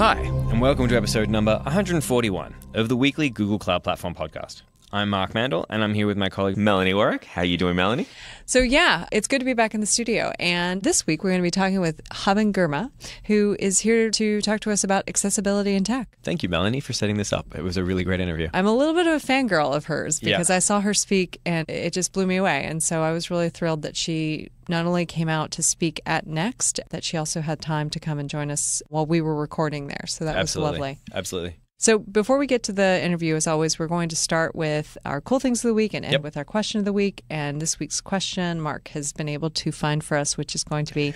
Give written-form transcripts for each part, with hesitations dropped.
Hi, and welcome to episode number 141 of the weekly Google Cloud Platform podcast. I'm Mark Mandel, and I'm here with my colleague Melanie Warwick. How are you doing, Melanie? So yeah, it's good to be back in the studio. And this week we're going to be talking with Haben Girma, who is here to talk to us about accessibility in tech. Thank you, Melanie, for setting this up. It was a really great interview. I'm a little bit of a fangirl of hers because I saw her speak and it just blew me away. And so I was really thrilled that she not only came out to speak at Next, that she also had time to come and join us while we were recording there. So that was lovely. Absolutely. So before we get to the interview, as always, we're going to start with our cool things of the week and end with our question of the week. And this week's question, Mark has been able to find for us, which is going to be,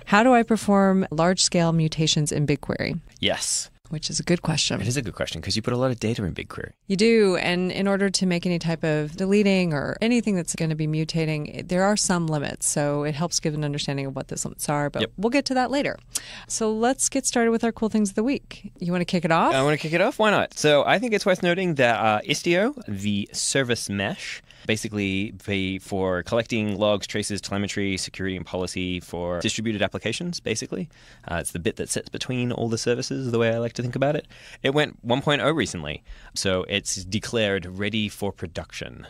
how do I perform large-scale mutations in Bigquery? Yes. Which is a good question. It is a good question because you put a lot of data in Bigquery. You do. And in order to make any type of deleting or anything that's going to be mutating, there are some limits. So it helps give an understanding of what those limits are. But we'll get to that later. So let's get started with our cool things of the week. You want to kick it off? I want to kick it off. Why not? So I think it's worth noting that Istio, the service mesh, basically for collecting logs, traces, telemetry, security, and policy for distributed applications, basically. It's the bit that sits between all the services, the way I like to think about it. It went 1.0 recently, so it's declared ready for production.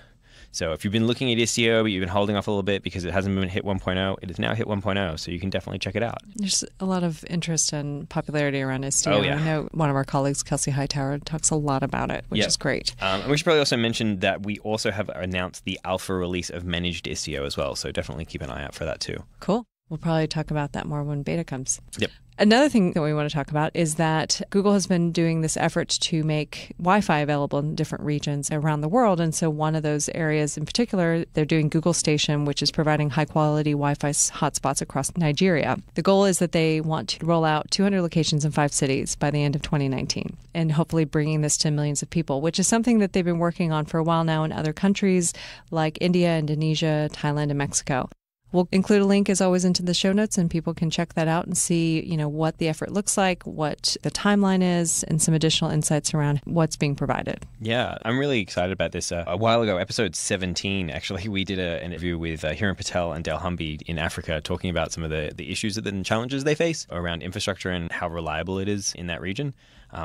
So if you've been looking at Istio, but you've been holding off a little bit because it hasn't been hit 1.0, it is now hit 1.0, so you can definitely check it out. There's a lot of interest and popularity around Istio. Oh, yeah. I know one of our colleagues, Kelsey Hightower, talks a lot about it, which is great. And we should probably also mention that we also have announced the alpha release of managed Istio as well, so definitely keep an eye out for that too. Cool. We'll probably talk about that more when beta comes. Yep. Another thing that we want to talk about is that Google has been doing this effort to make Wi-Fi available in different regions around the world. And so one of those areas in particular, they're doing Google Station, which is providing high-quality Wi-Fi hotspots across Nigeria. The goal is that they want to roll out 200 locations in 5 cities by the end of 2019, and hopefully bringing this to millions of people, which is something that they've been working on for a while now in other countries like India, Indonesia, Thailand, and Mexico. We'll include a link, as always, into the show notes, and people can check that out and see, what the effort looks like, what the timeline is, and some additional insights around what's being provided. Yeah, I'm really excited about this. A while ago, episode 17, actually, we did an interview with Hiram Patel and Dale Humby in Africa, talking about some of the issues and challenges they face around infrastructure and how reliable it is in that region.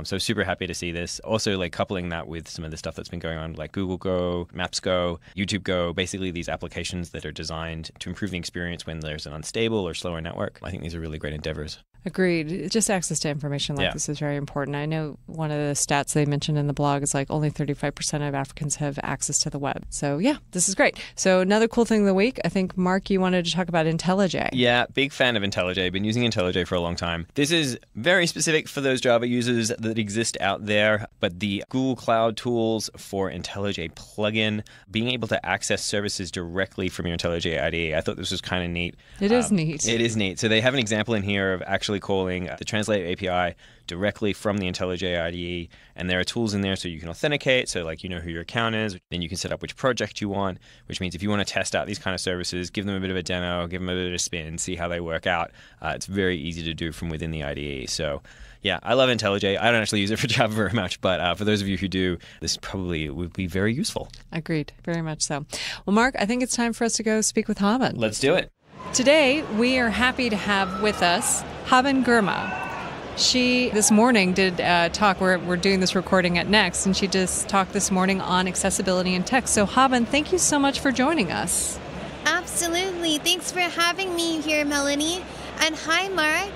So super happy to see this. Also, coupling that with some of the stuff that's been going on, like Google Go, Maps Go, YouTube Go, basically these applications that are designed to improve the experience when there's an unstable or slower network. I think these are really great endeavors. Agreed. Just access to information like this is very important. I know one of the stats they mentioned in the blog is only 35% of Africans have access to the web. So this is great. So another cool thing of the week, I think, Mark, you wanted to talk about Intellij. Yeah, big fan of Intellij. Been using Intellij for a long time. This is very specific for those Java users that exist out there, but the Google Cloud tools for Intellij plugin, being able to access services directly from your Intellij IDE, I thought this was kind of neat. It is neat. It is neat. So they have an example in here of actually calling the Translate API directly from the Intellij IDE, and there are tools in there so you can authenticate, so you know who your account is, then you can set up which project you want, which means if you want to test out these kind of services, give them a bit of a demo, give them a bit of a spin, see how they work out. It's very easy to do from within the IDE. So yeah, I love Intellij. I don't actually use it for Java very much, but for those of you who do, this probably would be very useful. Agreed. Very much so. Well, Mark, I think it's time for us to go speak with Haben. Let's do it. Today, we are happy to have with us Haben Girma. She, this morning, did talk. We're doing this recording at Next, and she just talked this morning on accessibility in tech. So, Haben, thank you so much for joining us. Absolutely. Thanks for having me here, Melanie. And hi, Mark.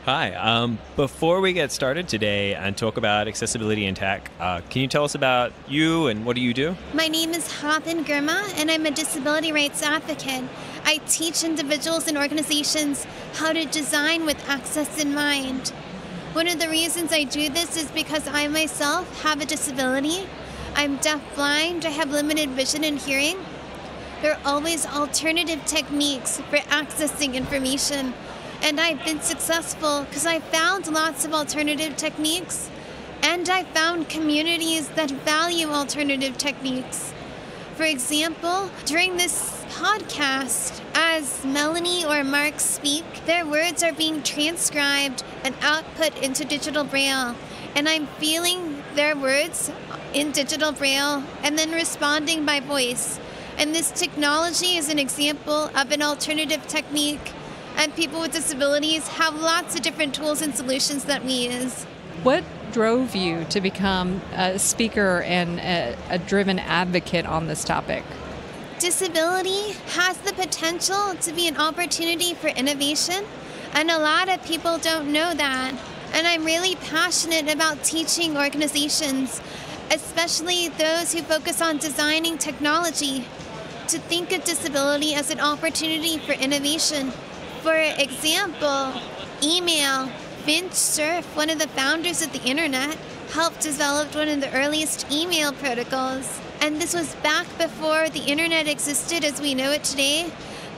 Hi. Before we get started today and talk about accessibility in tech, can you tell us about you and what do you do? My name is Haben Girma, and I'm a disability rights advocate. I teach individuals and organizations how to design with access in mind. One of the reasons I do this is because I myself have a disability. I'm deafblind, I have limited vision and hearing. There are always alternative techniques for accessing information. And I've been successful because I found lots of alternative techniques, and I found communities that value alternative techniques. For example, during this podcast, as Melanie or Mark speak, their words are being transcribed and output into digital braille. And I'm feeling their words in digital braille and then responding by voice. And this technology is an example of an alternative technique. And people with disabilities have lots of different tools and solutions that we use. What drove you to become a speaker and a driven advocate on this topic? Disability has the potential to be an opportunity for innovation, and a lot of people don't know that. And I'm really passionate about teaching organizations, especially those who focus on designing technology, to think of disability as an opportunity for innovation. For example, email. Vint Cerf, one of the founders of the internet, helped develop one of the earliest email protocols. And this was back before the internet existed as we know it today,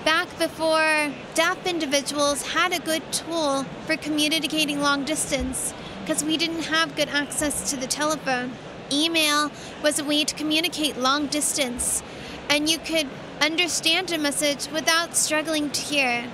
back before deaf individuals had a good tool for communicating long distance, because we didn't have good access to the telephone. Email was a way to communicate long distance, and you could understand a message without struggling to hear.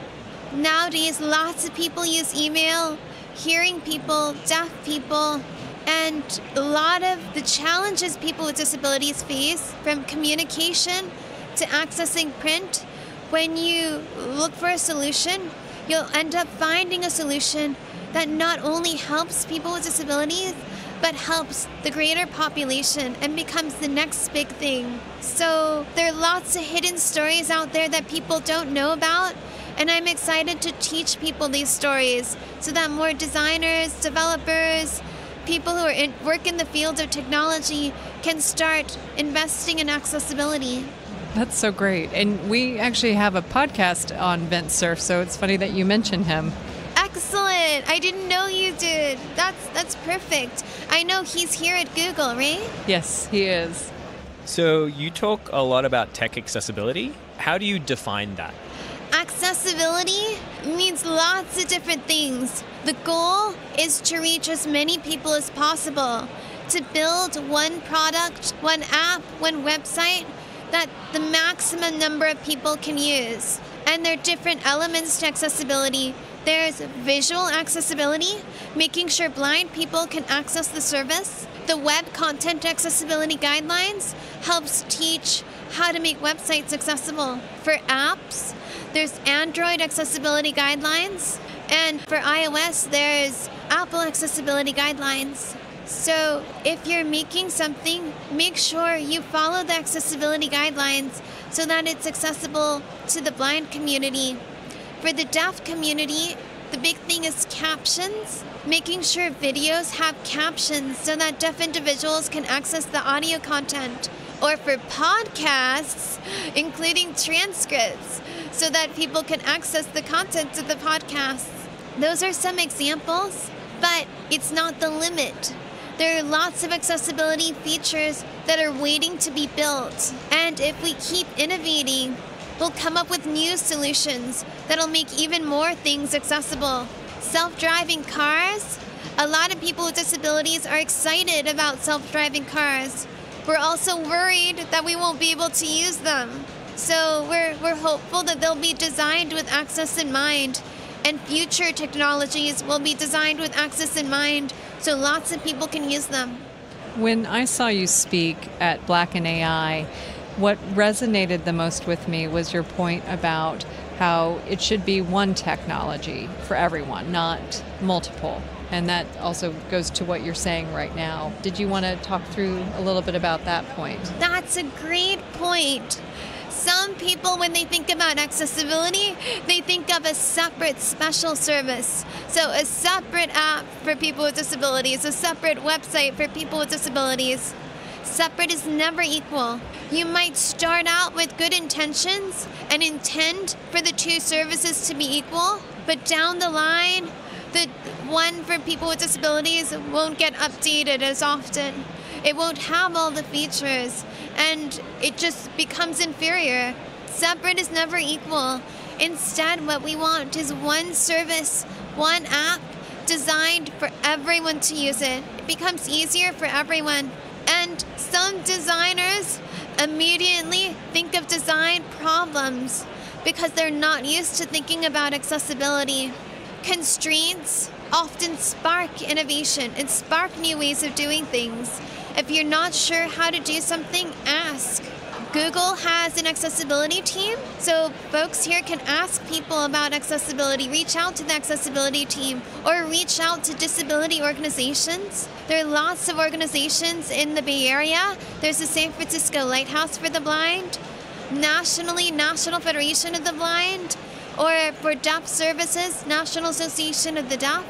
Nowadays, lots of people use email, hearing people, deaf people, and a lot of the challenges people with disabilities face, from communication to accessing print, when you look for a solution, you'll end up finding a solution that not only helps people with disabilities, but helps the greater population and becomes the next big thing. So there are lots of hidden stories out there that people don't know about, and I'm excited to teach people these stories so that more designers, developers, people who work in the field of technology can start investing in accessibility. That's so great. And we actually have a podcast on Vint Cerf, so it's funny that you mentioned him. Excellent. I didn't know you did. That's perfect. I know he's here at Google, right? Yes, he is. So you talk a lot about tech accessibility. How do you define that? Accessibility means lots of different things. The goal is to reach as many people as possible, to build one product, one app, one website that the maximum number of people can use. And there are different elements to accessibility. There's visual accessibility, making sure blind people can access the service. The Web Content Accessibility Guidelines helps teach how to make websites accessible. For apps, there's Android Accessibility Guidelines, and for iOS, there's Apple Accessibility Guidelines. So if you're making something, make sure you follow the accessibility guidelines so that it's accessible to the blind community. For the deaf community, the big thing is captions, making sure videos have captions so that deaf individuals can access the audio content. Or for podcasts, including transcripts, so that people can access the content of the podcasts. Those are some examples, but it's not the limit. There are lots of accessibility features that are waiting to be built. And if we keep innovating, we'll come up with new solutions that'll make even more things accessible. Self-driving cars. A lot of people with disabilities are excited about self-driving cars. We're also worried that we won't be able to use them. So we're hopeful that they'll be designed with access in mind, and future technologies will be designed with access in mind, so lots of people can use them. When I saw you speak at Black in AI, what resonated the most with me was your point about how it should be one technology for everyone, not multiple. And that also goes to what you're saying right now. Did you want to talk through a little bit about that point? That's a great point. Some people, when they think about accessibility, they think of a separate special service. So a separate app for people with disabilities, a separate website for people with disabilities. Separate is never equal. You might start out with good intentions and intend for the two services to be equal, but down the line, the one for people with disabilities won't get updated as often. It won't have all the features, and it just becomes inferior. Separate is never equal. Instead, what we want is one service, one app, designed for everyone to use it. It becomes easier for everyone. And some designers immediately think of design problems because they're not used to thinking about accessibility. Constraints often spark innovation and spark new ways of doing things. If you're not sure how to do something, ask. Google has an accessibility team, so folks here can ask people about accessibility, reach out to the accessibility team, or reach out to disability organizations. There are lots of organizations in the Bay Area. There's the San Francisco Lighthouse for the Blind, nationally, National Federation of the Blind, or for Deaf Services, National Association of the Deaf.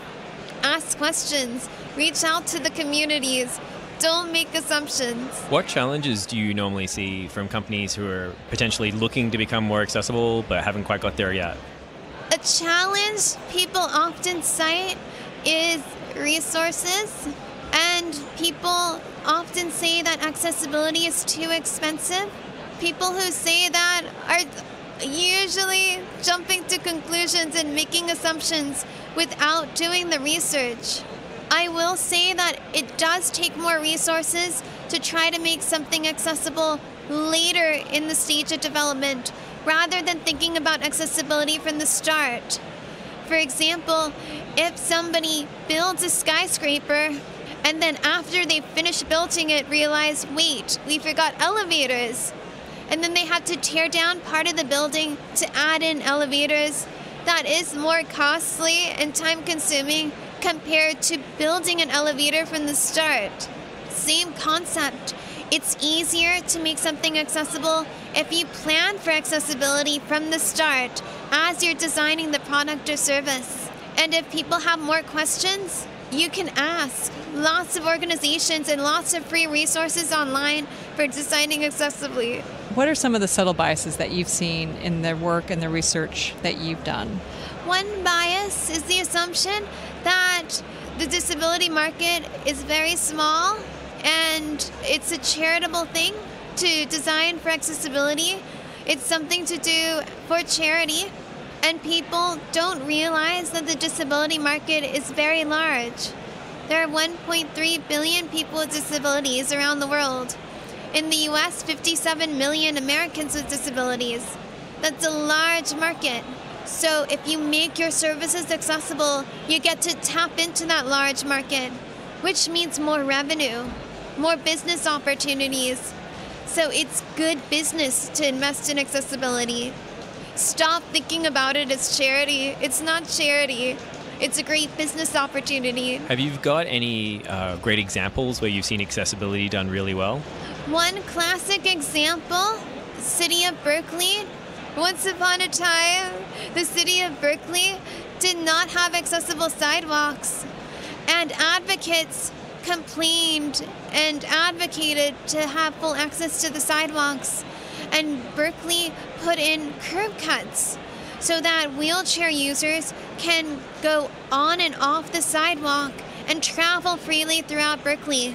Ask questions, reach out to the communities. Don't make assumptions. What challenges do you normally see from companies who are potentially looking to become more accessible but haven't quite got there yet? A challenge people often cite is resources, and people often say that accessibility is too expensive. People who say that are usually jumping to conclusions and making assumptions without doing the research. I will say that it does take more resources to try to make something accessible later in the stage of development, rather than thinking about accessibility from the start. For example, if somebody builds a skyscraper and then after they finish building it realize, wait, we forgot elevators, and then they have to tear down part of the building to add in elevators, that is more costly and time-consuming compared to building an elevator from the start. Same concept. It's easier to make something accessible if you plan for accessibility from the start as you're designing the product or service. And if people have more questions, you can ask. Lots of organizations and lots of free resources online for designing accessibly. What are some of the subtle biases that you've seen in the work and the research that you've done? One bias is the assumption that the disability market is very small and it's a charitable thing to design for accessibility. It's something to do for charity, and people don't realize that the disability market is very large. There are 1.3 billion people with disabilities around the world. In the US, 57 million Americans with disabilities. That's a large market. So if you make your services accessible, you get to tap into that large market, which means more revenue, more business opportunities. So it's good business to invest in accessibility. Stop thinking about it as charity. It's not charity. It's a great business opportunity. Have you got any great examples where you've seen accessibility done really well? One classic example, City of Berkeley. Once upon a time, the city of Berkeley did not have accessible sidewalks, and advocates complained and advocated to have full access to the sidewalks. And Berkeley put in curb cuts so that wheelchair users can go on and off the sidewalk and travel freely throughout Berkeley.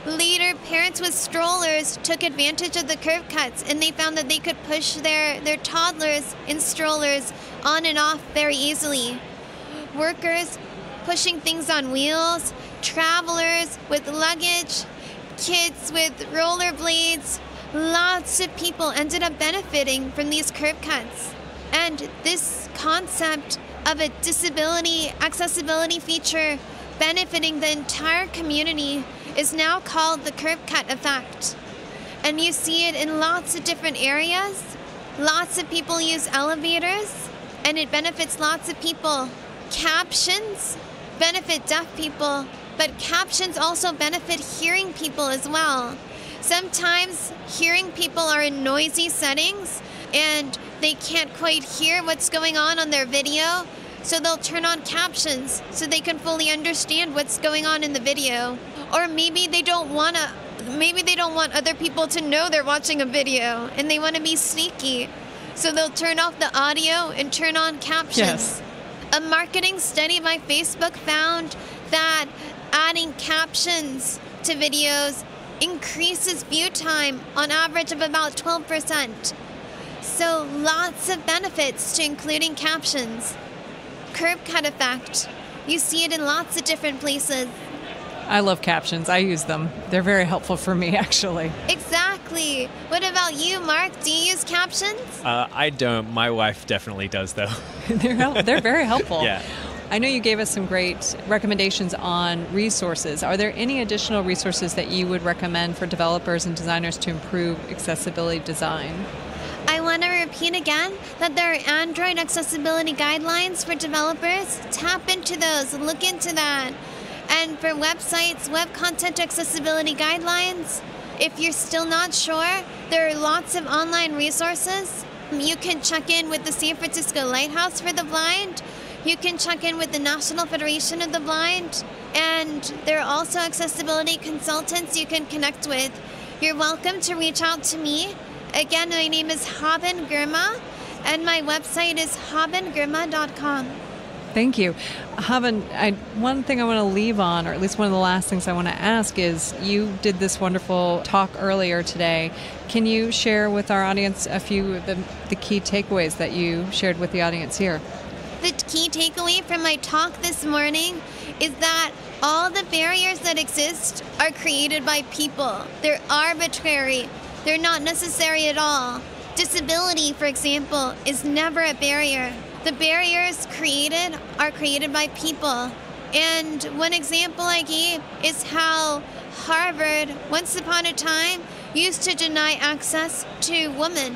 Later, parents with strollers took advantage of the curb cuts, and they found that they could push their toddlers in strollers on and off very easily. Workers pushing things on wheels, travelers with luggage, kids with rollerblades, lots of people ended up benefiting from these curb cuts. And this concept of a disability accessibility feature benefiting the entire community is now called the curb cut effect. And you see it in lots of different areas. Lots of people use elevators, and it benefits lots of people. Captions benefit deaf people, but captions also benefit hearing people as well. Sometimes hearing people are in noisy settings and they can't quite hear what's going on their video, so they'll turn on captions so they can fully understand what's going on in the video. Or maybe they don't want other people to know they're watching a video and they want to be sneaky, so they'll turn off the audio and turn on captions. Yes. A marketing study by Facebook found that adding captions to videos increases view time on average of about 12%. So lots of benefits to including captions. Curb cut effect. You see it in lots of different places. I love captions. I use them. They're very helpful for me, actually. Exactly. What about you, Mark? Do you use captions? I don't. My wife definitely does, though. They're very helpful. Yeah. I know you gave us some great recommendations on resources. Are there any additional resources that you would recommend for developers and designers to improve accessibility design? I want to repeat again that there are Android accessibility guidelines for developers. Tap into those, look into that. And for websites, web content accessibility guidelines, if you're still not sure, there are lots of online resources. You can check in with the San Francisco Lighthouse for the Blind. You can check in with the National Federation of the Blind. And there are also accessibility consultants you can connect with. You're welcome to reach out to me. Again, my name is Haben Girma, and my website is habengirma.com. Thank you. Haben, one thing I want to leave on, or at least one of the last things I want to ask is, you did this wonderful talk earlier today. Can you share with our audience a few of the key takeaways that you shared with the audience here? The key takeaway from my talk this morning is that all the barriers that exist are created by people. They're arbitrary. They're not necessary at all. Disability, for example, is never a barrier. The barriers created are created by people. And one example I gave is how Harvard, once upon a time, used to deny access to women.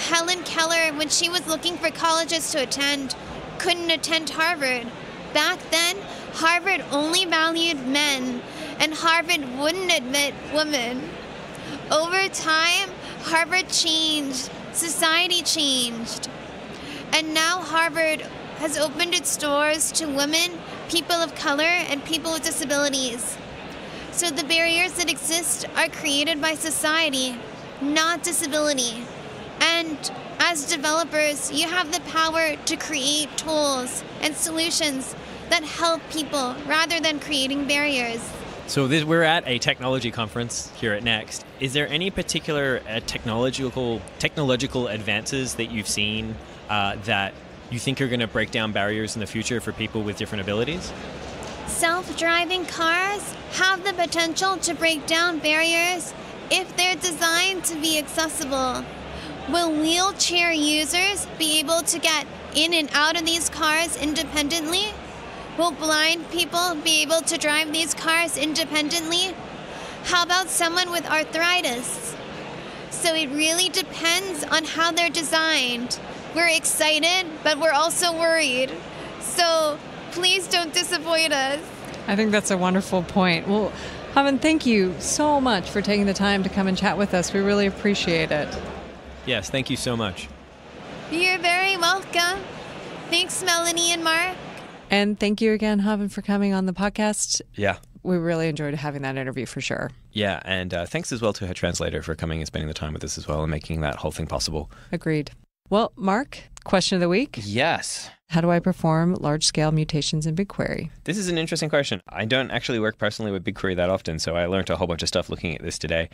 Helen Keller, when she was looking for colleges to attend, couldn't attend Harvard. Back then, Harvard only valued men, and Harvard wouldn't admit women. Over time, Harvard changed, society changed, and now Harvard has opened its doors to women, people of color, and people with disabilities. So the barriers that exist are created by society, not disability. And as developers, you have the power to create tools and solutions that help people rather than creating barriers. So we're at a technology conference here at Next. Is there any particular technological advances that you've seen that you think are going to break down barriers in the future for people with different abilities? Self-driving cars have the potential to break down barriers if they're designed to be accessible. Will wheelchair users be able to get in and out of these cars independently? Will blind people be able to drive these cars independently? How about someone with arthritis? So it really depends on how they're designed. We're excited, but we're also worried. So please don't disappoint us. I think that's a wonderful point. Well, Haben, thank you so much for taking the time to come and chat with us. We really appreciate it. Yes, thank you so much. You're very welcome. Thanks, Melanie and Mark. And thank you again, Haben, for coming on the podcast. Yeah. We really enjoyed having that interview for sure. Yeah, and thanks as well to her translator for coming and spending the time with us as well and making that whole thing possible. Agreed. Well, Mark, question of the week. Yes. How do I perform large-scale mutations in Bigquery? This is an interesting question. I don't actually work personally with Bigquery that often, so I learned a whole bunch of stuff looking at this today.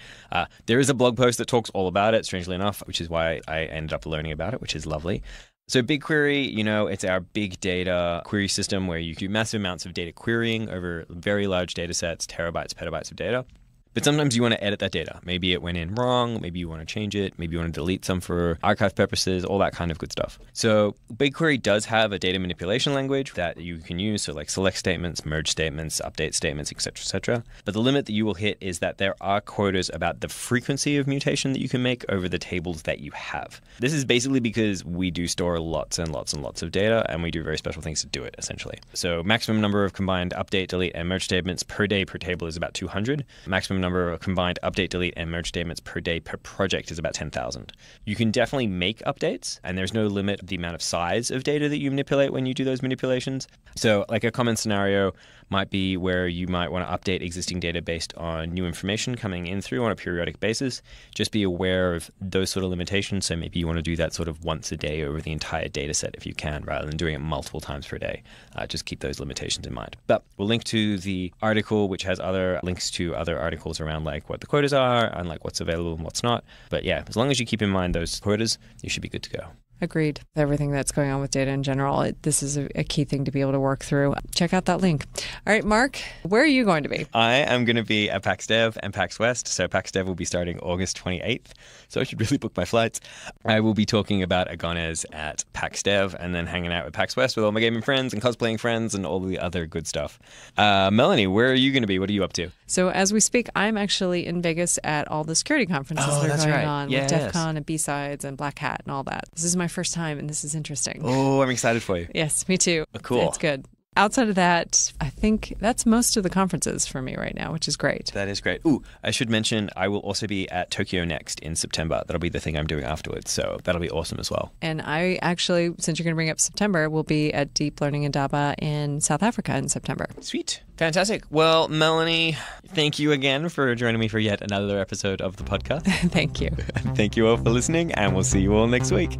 There is a blog post that talks all about it, strangely enough, which is why I ended up learning about it, which is lovely. So Bigquery, it's our big data query system where you do massive amounts of data querying over very large data sets, terabytes, petabytes of data. But sometimes you want to edit that data. Maybe it went in wrong. Maybe you want to change it. Maybe you want to delete some for archive purposes, all that kind of good stuff. So Bigquery does have a data manipulation language that you can use. So like select statements, merge statements, update statements, et cetera, But the limit that you will hit is that there are quotas about the frequency of mutation that you can make over the tables that you have. This is basically because we do store lots and lots and lots of data, and we do very special things to do it, essentially. So maximum number of combined update, delete, and merge statements per day per table is about 200. Maximum number of combined update, delete, and merge statements per day per project is about 10,000. You can definitely make updates, and there's no limit the amount of size of data that you manipulate when you do those manipulations. So like a common scenario might be where you might want to update existing data based on new information coming in through on a periodic basis. Just be aware of those sort of limitations. So maybe you want to do that sort of once a day over the entire data set if you can, rather than doing it multiple times per day. Just keep those limitations in mind. But we'll link to the article, which has other links to other articles around like what the quotas are and like what's available and what's not. But yeah, as long as you keep in mind those quotas, you should be good to go. Agreed. Everything that's going on with data in general, this is a key thing to be able to work through. Check out that link. All right, Mark, where are you going to be? I am going to be at PAX Dev and PAX West. So PAX Dev will be starting August 28th. So I should really book my flights. I will be talking about Agones at PAX Dev and then hanging out at PAX West with all my gaming friends and cosplaying friends and all the other good stuff. Melanie, where are you going to be? What are you up to? So as we speak, I'm actually in Vegas at all the security conferences that are going on with DEF CON and B-Sides and Black Hat and all that. This is my first time and this is interesting. Oh, I'm excited for you. Yes, me too. Cool. It's good. Outside of that, I think that's most of the conferences for me right now, which is great. That is great. Ooh, I should mention I will also be at Tokyo Next in September. That'll be the thing I'm doing afterwards. So that'll be awesome as well. And I actually, since you're going to bring up September, will be at Deep Learning Indaba in South Africa in September. Sweet. Fantastic. Well, Melanie, thank you again for joining me for yet another episode of the podcast. Thank you. Thank you all for listening, and we'll see you all next week.